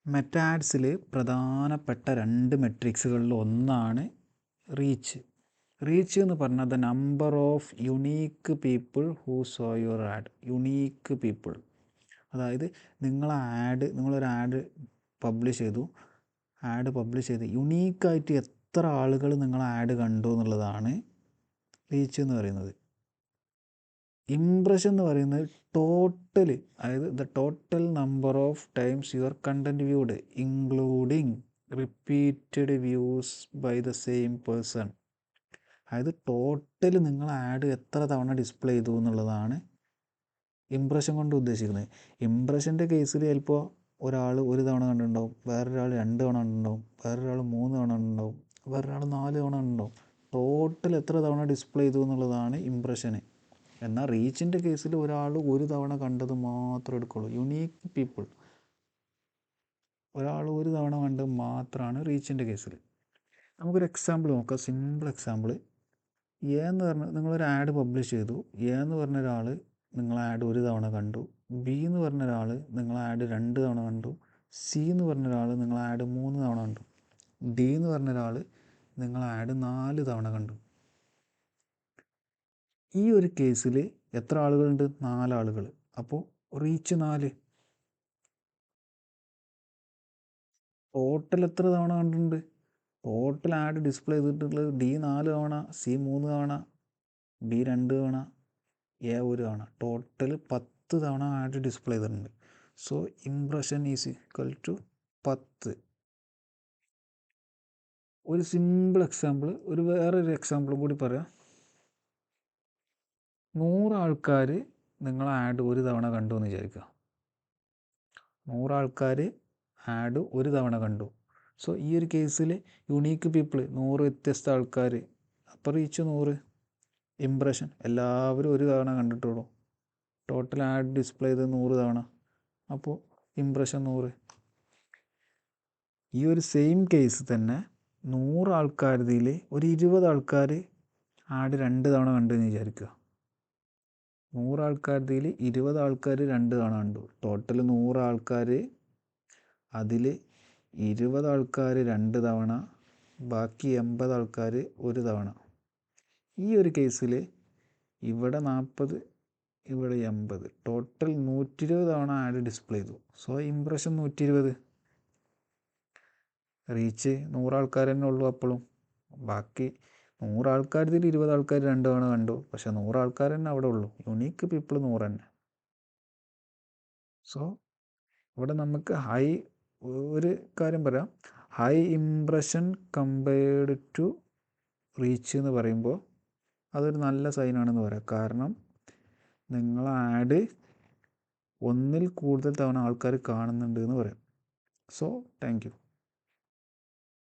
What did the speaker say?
Meta ആഡ്സിൽ പ്രധാനപ്പെട്ട 2 മെട്രിക്സുകളിൽ ഒന്നാണ് reach. Reach എന്ന് പറഞ്ഞാൽ the number of unique people who so your add. Unique people, അതായത് നിങ്ങളൊരു ആഡ് പബ്ലിഷ് ചെയ്ത് യുണീക്കായിട്ട് എത്ര ആളുകൾ നിങ്ങൾ ആഡ് കണ്ടു എന്നുള്ളതാണ് റീച്ച് എന്ന് പറയുന്നത്. ഇംപ്രഷൻ എന്ന് പറയുന്നത് ടോട്ടൽ, അതായത് the total number of times your content viewed including repeated views by the same person. അതായത് ടോട്ടൽ നിങ്ങൾ ആഡ് എത്ര തവണ ഡിസ്പ്ലേ ചെയ്തു എന്നുള്ളതാണ് ഇംപ്രഷൻ കൊണ്ട് ഉദ്ദേശിക്കുന്നത്. ഇംപ്രഷൻ്റെ കേസിൽ ചിലപ്പോൾ ഒരാൾ 1 തവണ കണ്ടിട്ടുണ്ടാവും, വേറൊരാൾ 2 തവണ കണ്ടിട്ടുണ്ടാവും, വേറൊരാൾ 3 തവണ കണ്ടിട്ടുണ്ടാവും, വേറൊരാൾ 4 തവണ കണ്ടിട്ടുണ്ടാവും. ടോട്ടൽ എത്ര തവണ ഡിസ്പ്ലേ ചെയ്തു എന്നുള്ളതാണ് ഇംപ്രഷന്. എന്നാൽ റീച്ചിൻ്റെ കേസിൽ ഒരാൾ 1 തവണ കണ്ടത് മാത്രമേ എടുക്കുള്ളൂ. യുണീക്ക് പീപ്പിൾ, ഒരാൾ 1 തവണ കണ്ടത് മാത്രമാണ് റീച്ചിൻ്റെ കേസിൽ. നമുക്കൊരു എക്സാമ്പിൾ നോക്കാം, സിമ്പിൾ എക്സാമ്പിൾ. എന്ന് പറഞ്ഞാൽ നിങ്ങളൊരു ആഡ് പബ്ലിഷ് ചെയ്തു. എന്ന് പറഞ്ഞ ഒരാൾ നിങ്ങൾ ആഡ് 1 തവണ കണ്ടു. ബി എന്ന് പറഞ്ഞ ഒരാൾ നിങ്ങൾ ആഡ് 2 തവണ കണ്ടു. സി എന്ന് പറഞ്ഞ ഒരാൾ നിങ്ങൾ ആഡ് 3 തവണ കണ്ടു. ഡി എന്ന് പറഞ്ഞ ഒരാൾ നിങ്ങൾ ആഡ് 4 തവണ കണ്ടു. ഈ ഒരു കേസിൽ എത്ര ആളുകളുണ്ട്? 4 ആളുകൾ. അപ്പോൾ റീച്ച് 4. ടോട്ടൽ എത്ര തവണ കണ്ടിട്ടുണ്ട്? ടോട്ടൽ ആഡ് ഡിസ്പ്ലേ ചെയ്തിട്ടുള്ളത് ഡി 4 തവണ, സി 3 തവണ, ബി 2 തവണ, എ 1 തവണ. ടോട്ടൽ 10 തവണ ആഡ് ഡിസ്പ്ലേ ചെയ്തിട്ടുണ്ട്. So impression is equal to 10. ഒരു സിമ്പിൾ എക്സാമ്പിൾ, വേറൊരു എക്സാമ്പിളും കൂടി പറയാം. 100 ആൾക്കാർ നിങ്ങൾ ആഡ് 1 തവണ കണ്ടു എന്ന് വിചാരിക്കുക. 100 ആൾക്കാർ ആഡ് 1 തവണ കണ്ടു. സോ ഈ ഒരു കേസിൽ യുണീക്ക് പീപ്പിൾ 100 വ്യത്യസ്ത ആൾക്കാർ. അപ്പോൾ റീച്ച് 100. ഇംപ്രഷൻ എല്ലാവരും 1 തവണ കണ്ടിട്ടുള്ളൂ. ടോട്ടൽ ആഡ് ഡിസ്പ്ലേ ചെയ്ത് 100 തവണ. അപ്പോൾ ഇംപ്രഷൻ 100. ഈ ഒരു സെയിം കേസ് തന്നെ 100 ആൾക്കാരിൽ ഒരു 20 ആൾക്കാർ ആഡ് 2 തവണ കണ്ടു എന്ന് വിചാരിക്കുക. 100 ആൾക്കാരിൽ 20 ആൾക്കാർ 2 തവണ കണ്ടു. ടോട്ടൽ 100 ആൾക്കാർ, അതിൽ 20 ആൾക്കാർ 2 തവണ, ബാക്കി 80 ആൾക്കാർ 1 തവണ. ഈ ഒരു കേസിൽ ഇവിടെ 40, ഇവിടെ 80, ടോട്ടൽ 120 തവണ ആഡ് ഡിസ്പ്ലേ ചെയ്തു. So impression 120. റീച്ച് 100 ആൾക്കാർ തന്നെ ഉള്ളൂ. അപ്പോഴും ബാക്കി 100 ആൾക്കാരിൽ 20 ആൾക്കാർ 2 തവണ കണ്ടു. പക്ഷെ 100 ആൾക്കാർ തന്നെ അവിടെ ഉള്ളൂ. യുണീക്ക് പീപ്പിൾ 100 തന്നെ. സോ ഇവിടെ നമുക്ക് ഒരു കാര്യം പറയാം, high impression compared to reach എന്ന് പറയുമ്പോൾ അതൊരു നല്ല സൈനാണെന്ന് പറയാം. കാരണം നിങ്ങൾ ആഡ് 1ൽ കൂടുതൽ തവണ ആൾക്കാർ കാണുന്നുണ്ട് എന്ന് പറയാം. So thank you.